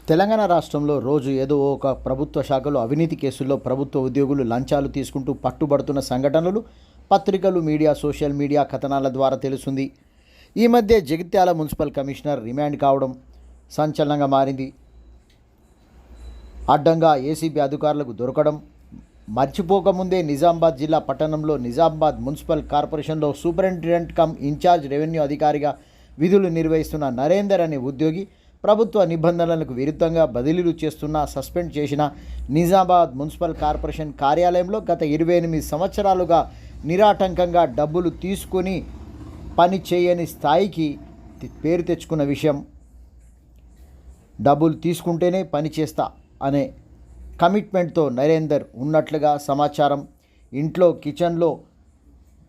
తెలంగాణ రాష్ట్రంలో రోజు ఏదో ఒక ప్రభుత్వ శాఖలో అవినీతి కేసుల్లో ప్రభుత్వ ఉద్యోగులు లంచాలు తీసుకుంటూ పట్టుబడుతున్న సంఘటనలు పత్రికలు, మీడియా, సోషల్ మీడియా కథనాల ద్వారా తెలుస్తుంది. ఈ మధ్య జగిత్యాల మున్సిపల్ కమిషనర్ రిమాండ్ కావడం సంచలనంగా మారింది. అడ్డంగా ఏసీబీ అధికారులకు దొరకడం, మర్చిపోకముందే నిజామాబాద్ జిల్లా పట్టణంలో నిజామాబాద్ మున్సిపల్ కార్పొరేషన్లో సూపరింటెండెంట్ కమ్ ఇన్ఛార్జ్ రెవెన్యూ అధికారిగా విధులు నిర్వహిస్తున్న నరేందర్ అనే ఉద్యోగి ప్రభుత్వ నిబంధనలకు విరుద్ధంగా బదిలీలు చేస్తున్న, సస్పెండ్ చేసిన నిజామాబాద్ మున్సిపల్ కార్పొరేషన్ కార్యాలయంలో గత 28 సంవత్సరాలుగా నిరాటంకంగా డబ్బులు తీసుకొని పని చేయని స్థాయికి పేరు తెచ్చుకున్న విషయం. డబ్బులు తీసుకుంటేనే పని చేస్తా అనే కమిట్మెంట్తో నరేందర్ ఉన్నట్లుగా సమాచారం. ఇంట్లో, కిచెన్లో,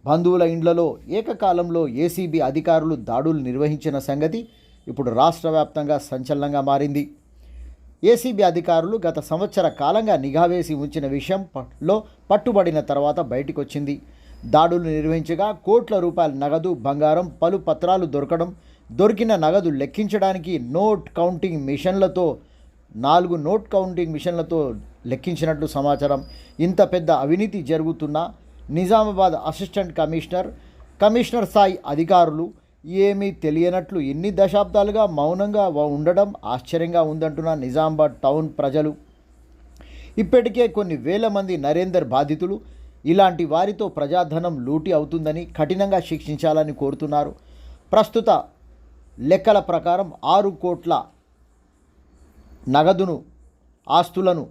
బంధువుల ఇండ్లలో ఏకకాలంలో ఏసీబీ అధికారులు దాడులు నిర్వహించిన సంగతి ఇప్పుడు రాష్ట్ర వ్యాప్తంగా సంచలనంగా మారింది. ఏసీబీ అధికారులు గత సంవత్సర కాలంగా నిఘా వేసి ఉంచిన విషయంలో పట్టుబడిన తర్వాత బయటకు వచ్చింది. దాడులు నిర్వహించగా కోట్ల రూపాయల నగదు, బంగారం, పలు పత్రాలు దొరికిన నగదు లెక్కించడానికి 4 నోట్ కౌంటింగ్ మిషన్లతో లెక్కించినట్లు సమాచారం. ఇంత పెద్ద అవినీతి జరుగుతున్న నిజామాబాద్ అసిస్టెంట్ కమిషనర్ స్థాయి అధికారులు ఏమీ తెలియనట్లు ఎన్ని దశాబ్దాలుగా మౌనంగా ఉండడం ఆశ్చర్యంగా ఉందంటున్న నిజామాబాద్ టౌన్ ప్రజలు. ఇప్పటికే కొన్ని వేల మంది నరేందర్ బాధితులు. ఇలాంటి వారితో ప్రజాధనం లూటీ అవుతుందని కఠినంగా శిక్షించాలని కోరుతున్నారు. ప్రస్తుత లెక్కల ప్రకారం 6 కోట్ల నగదును, ఆస్తులను,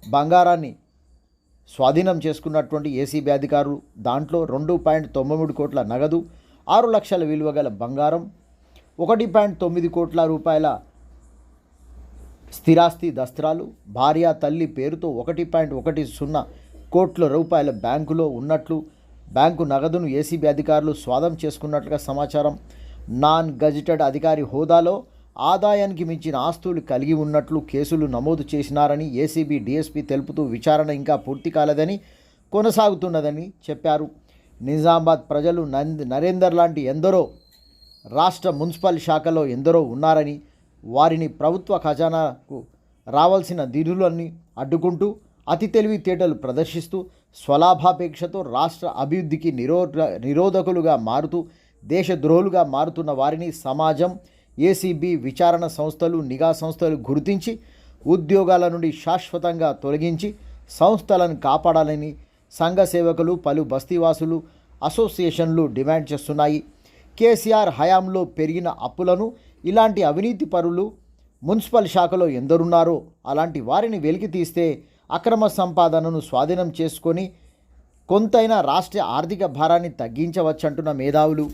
బంగారాన్ని స్వాధీనం చేసుకున్నటువంటి ఏసీబీ అధికారులు దాంట్లో 2.93 కోట్ల నగదు, 6 లక్షల విలువ గల బంగారం, 1.9 కోట్ల రూపాయల స్థిరాస్తి దస్త్రాలు, భార్య, తల్లి పేరుతో 1.10 కోట్ల రూపాయల బ్యాంకులో ఉన్నట్లు, బ్యాంకు నగదును ఏసీబీ అధికారులు స్వాధీనం చేసుకున్నట్లుగా సమాచారం. నాన్ గజిటెడ్ అధికారి హోదాలో ఆదాయానికి మించిన ఆస్తులు కలిగి ఉన్నట్లు కేసులు నమోదు చేసినారని ఏసీబీ డీఎస్పీ తెలుపుతూ విచారణ ఇంకా పూర్తి కాలేదని, కొనసాగుతున్నదని చెప్పారు. నిజామాబాద్ ప్రజలు నరేందర్ లాంటి ఎందరో రాష్ట్ర మున్సిపల్ శాఖలో ఎందరో ఉన్నారని, వారిని ప్రభుత్వ ఖజానాకు రావాల్సిన నిధులన్నీ అడ్డుకుంటూ అతి తెలివితేటలు ప్రదర్శిస్తూ స్వలాభాపేక్షతో రాష్ట్ర అభివృద్ధికి నిరోధకులుగా మారుతూ దేశద్రోహులుగా మారుతున్న వారిని సమాజం, ఏసీబీ, విచారణ సంస్థలు, నిఘా సంస్థలు గుర్తించి ఉద్యోగాల నుండి శాశ్వతంగా తొలగించి సంస్థలను కాపాడాలని సంఘ సేవకులు, పలు బస్తీవాసులు అసోసియేషన్లు డిమాండ్ చేస్తున్నాయి. కేసీఆర్ హయాంలో పెరిగిన అప్పులను ఇలాంటి అవినీతి పరులు మున్సిపల్ శాఖలో ఎందరున్నారో అలాంటి వారిని వెలికి తీస్తే అక్రమ సంపాదనను స్వాధీనం చేసుకొని కొంతైనా రాష్ట్ర ఆర్థిక భారాన్ని తగ్గించవచ్చంటున్న మేధావులు.